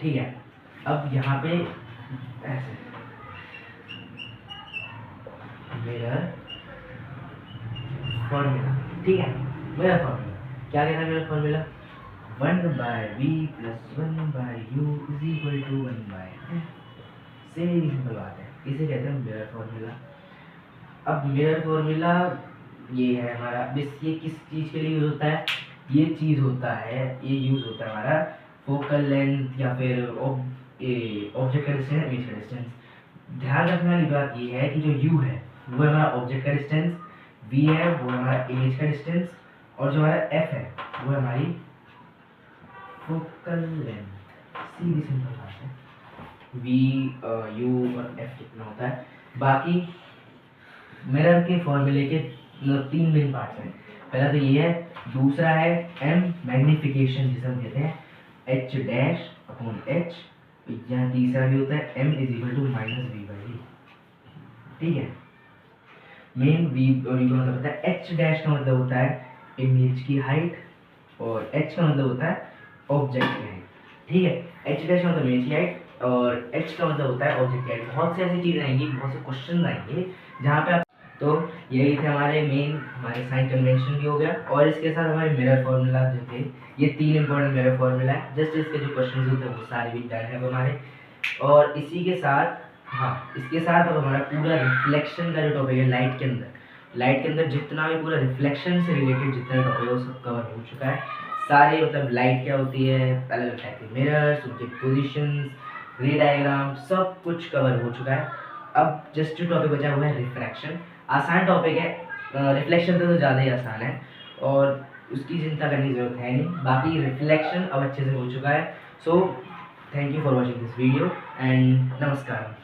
ठीक है, अब यहाँ पे ऐसे मिरर फॉर्मूला, ठीक है, मिरर फॉर्मूला क्या कहता है, mirror formula 1/v + 1/u = 1/n। Same simple बात है, इसे कहते हैं मिरर फॉर्मूला। अब मिरर फॉर्मूला ये है हमारा, बस ये किस चीज़ के लिए यूज़ होता है, ये चीज़ होता है, ये यूज़ होता है हमारा फोकल लेंथ या फिर ऑब्जेक्ट का डिस्टेंस, इमेज का डिस्टेंस। ध्यान रखने वाली बात ये है कि जो u है वो है हमारा ऑब्जेक्ट का डिस्टेंस, v है वो हमारा इमेज का डिस्टेंस, और जो हमारा f है वो है हमारी फोकल लेंथ। सीधी सिंपल बात है, v u और f कितना होता है। बाकी मिरर के फॉर्मूले के 3 मेन पार्ट्स हैं। पहला तो ये है, दूसरा है m मैग्नीफिकेशन जिसे हम कहते हैं h'/h, यहाँ तीसरा भी होता है m = -v/v। ठीक है, मेन v और u का मतलब होता है, h' का मतलब होता है इमेज की हाइट और h का मतलब होता है ऑब्जेक्ट की हाइट। ठीक है। एच डैश मतलब इमेज हाइट और एच का मतलब होता है ऑब्जेक्ट हाइट। बहुत से ऐसी चीज़ें आएंगी, बहुत से क्वेश्चन आएंगे जहाँ पे आप, तो यही थे हमारे मेन, हमारे साइन कन्वेंशन भी हो गया और इसके साथ हमारे मिरर फॉर्मूला जो थे, ये 3 इंपॉर्टेंट मिरर फॉर्मूला है। जस्ट इसके जो क्वेश्चन होते हैं वो सारे भी डन है हमारे। और इसी के साथ, हाँ, इसके साथ अब हमारा पूरा रिफ्लेक्शन का जो टॉपिक है लाइट के अंदर, लाइट के अंदर जितना भी पूरा रिफ्लेक्शन से रिलेटेड जितना टॉपिक है वो सब कवर हो चुका है। सारे मतलब लाइट क्या होती है, अलग अलग टाइप के मिरर्स, उनके पोजीशंस, रे डायग्राम, सब कुछ कवर हो चुका है। अब जस्ट जो टॉपिक बचा हुआ है रिफ्रैक्शन। आसान टॉपिक है, रिफ्लेक्शन तो ज़्यादा ही आसान है और उसकी चिंता करने की ज़रूरत है नहीं। बाकी रिफ्लेक्शन अब अच्छे से हो चुका है। So thank you for watching this video and नमस्कार।